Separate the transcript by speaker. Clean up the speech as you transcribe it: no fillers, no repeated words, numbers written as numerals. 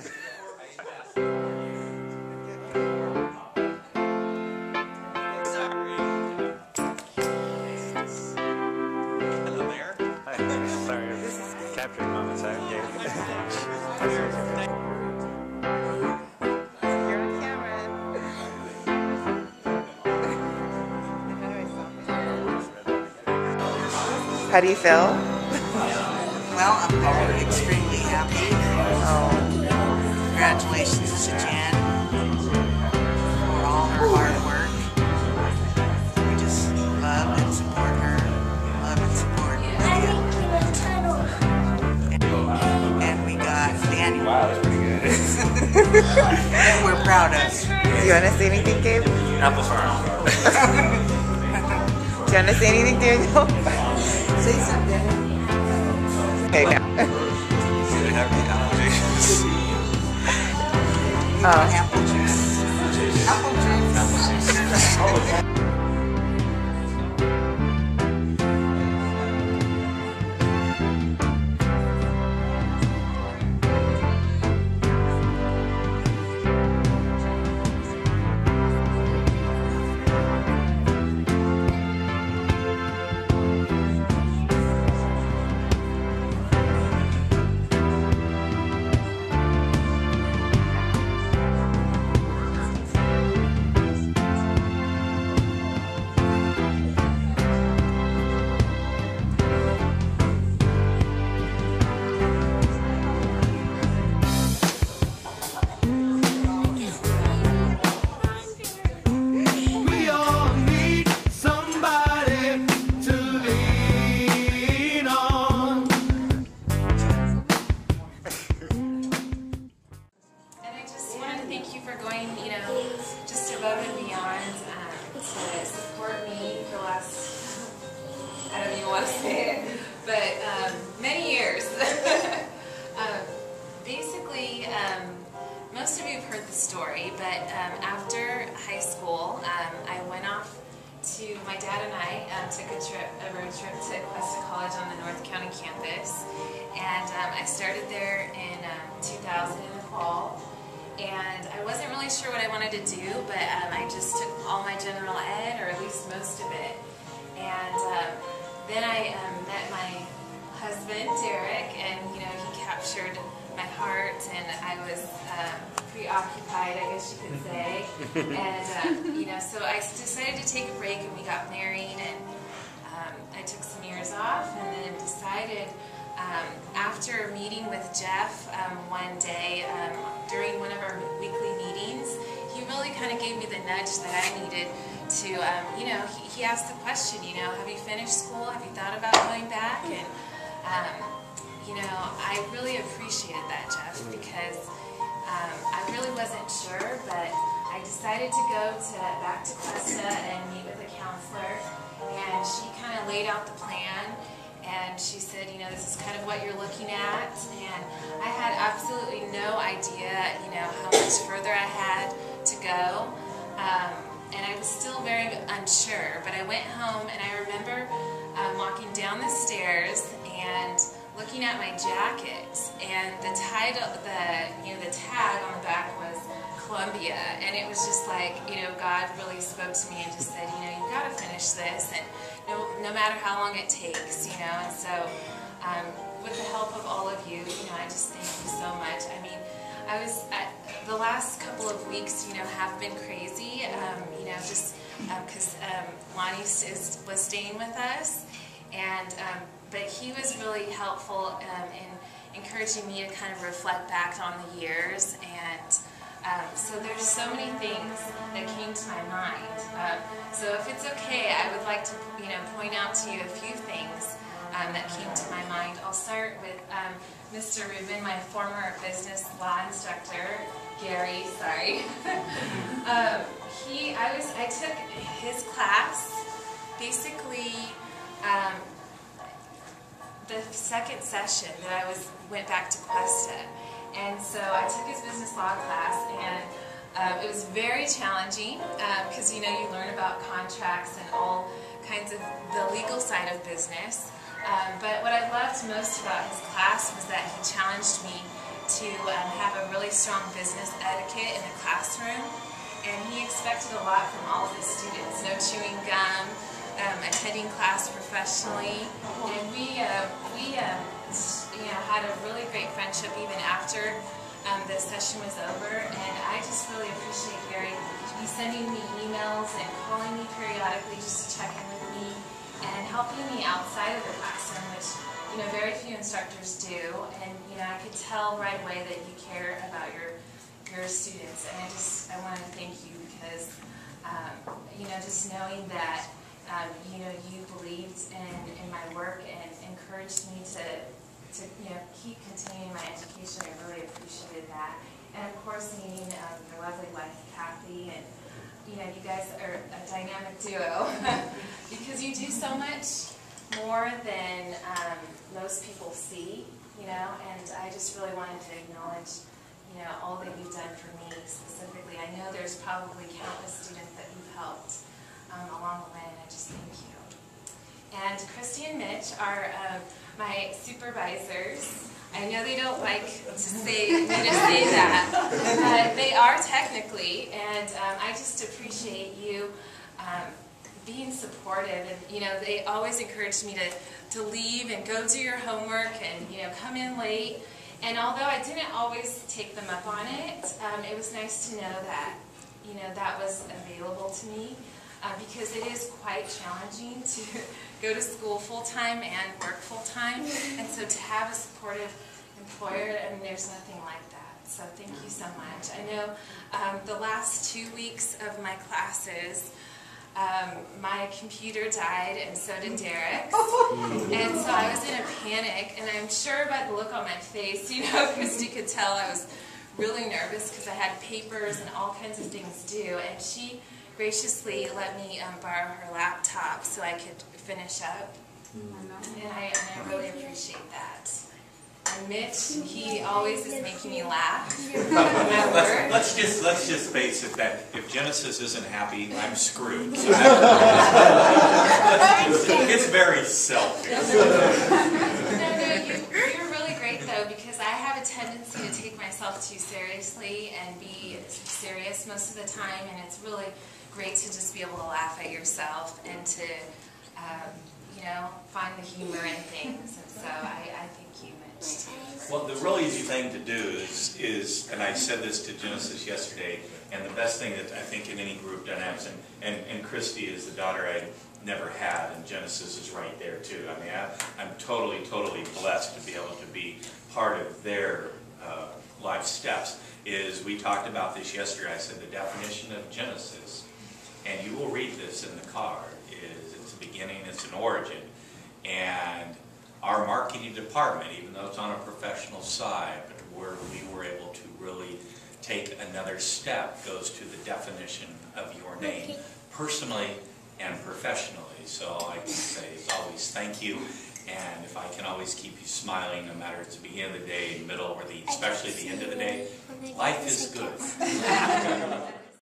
Speaker 1: Hello there.
Speaker 2: Hi. Sorry, capturing moments.
Speaker 3: You're on camera. How do you feel?
Speaker 4: Well, I'm extremely happy. Congratulations to Jan for all her hard work. We just love and support her. Love and support Lydia. And we got Daniel.
Speaker 2: Wow, that's pretty good.
Speaker 4: And we're proud of.
Speaker 3: You want to say anything, Gabe?
Speaker 2: Apple farm.
Speaker 3: Do you want to say anything, Daniel?
Speaker 4: Say something.
Speaker 3: Okay, now.
Speaker 1: Good have the applications.
Speaker 4: Apple juice. Apple juice.
Speaker 5: Just above and beyond to support me for the last, I don't even want to say it, but many years. Basically, most of you have heard the story, but after high school, I went off to, my dad and I took a road trip to Cuesta College on the North County campus, and I started there in 2000 in the fall. And I wasn't really sure what I wanted to do, but I just took all my general ed, or at least most of it. And then I met my husband, Derek, and he captured my heart, and I was preoccupied, I guess you could say. And so I decided to take a break, and we got married, and I took some years off, and then decided. After meeting with Jeff one day during one of our weekly meetings, he really kind of gave me the nudge that I needed to, he asked the question, have you finished school? Have you thought about going back? And, I really appreciated that, Jeff, because I really wasn't sure, but I decided to go back to Cuesta and meet with a counselor, and she kind of laid out the plan. And she said, this is kind of what you're looking at. And I had absolutely no idea, how much further I had to go. And I was still very unsure. But I went home, and I remember walking down the stairs and looking at my jacket. And the title, the tag on the back was Columbia. And it was just like, God really spoke to me and just said, you've got to finish this. And no matter how long it takes, and so with the help of all of you, I just thank you so much. I mean, the last couple of weeks, have been crazy, just because Lonnie was staying with us, and but he was really helpful in encouraging me to kind of reflect back on the years, and so there's so many things that came to my mind. So if it's okay, I would like to, point out to you a few things that came to my mind. I'll start with Mr. Rubin, my former business law instructor, Gary. Sorry. I took his class. Basically, the second session that I went back to Cuesta. And so I took his business law class, and it was very challenging because you learn about contracts and all kinds of the legal side of business. But what I loved most about his class was that he challenged me to have a really strong business etiquette in the classroom, and he expected a lot from all of his students. No chewing gum, attending class professionally, and we had a really great friendship even after the session was over. And I just really appreciate Gary. He's sending me emails and calling me periodically just to check in with me and helping me outside of the classroom, which very few instructors do. And I could tell right away that you care about your students, and I want to thank you because just knowing that you believed in my work and encouraged me to keep continuing my education. I really appreciated that. And of course, meeting your lovely wife, Kathy, and you guys are a dynamic duo because you do so much more than most people see, and I just really wanted to acknowledge all that you've done for me specifically. I know there's probably countless students that you've helped along the way, and I just thank you. And Christy and Mitch are my supervisors. I know they don't like to say that, but they are technically, and I just appreciate you being supportive. And they always encouraged me to leave and go do your homework and come in late. And although I didn't always take them up on it, it was nice to know that that was available to me. Because it is quite challenging to go to school full-time and work full-time, and so to have a supportive employer, there's nothing like that. So thank you so much. I know the last 2 weeks of my classes, my computer died, and so did Derek's, and so I was in a panic, and I'm sure by the look on my face, Christy could tell I was really nervous because I had papers and all kinds of things due, and she graciously let me borrow her laptop so I could finish up, and I really appreciate that. And Mitch, he always is making me laugh at work.
Speaker 1: Let's just face it that if Genesis isn't happy, I'm screwed. So it's very selfish.
Speaker 5: You're really great though, because I have a tendency to take myself too seriously and be serious most of the time, and it's really great to just be able to laugh at yourself and to, find the humor in things. And so I thank you, Mitch, too.
Speaker 1: Well, the real easy thing to do is, and I said this to Genesis yesterday, and the best thing that I think in any group dynamics, and Christy is the daughter I never had, and Genesis is right there too. I'm totally blessed to be able to be part of their life steps. We talked about this yesterday. I said the definition of Genesis, and you will read this in the card, it's a beginning, it's an origin. And our marketing department, even though it's on a professional side, but where we were able to really take another step, goes to the definition of your name, personally and professionally. So I can say as always, thank you. And if I can always keep you smiling, no matter it's the beginning of the day, middle, or especially the end of the day, life is good.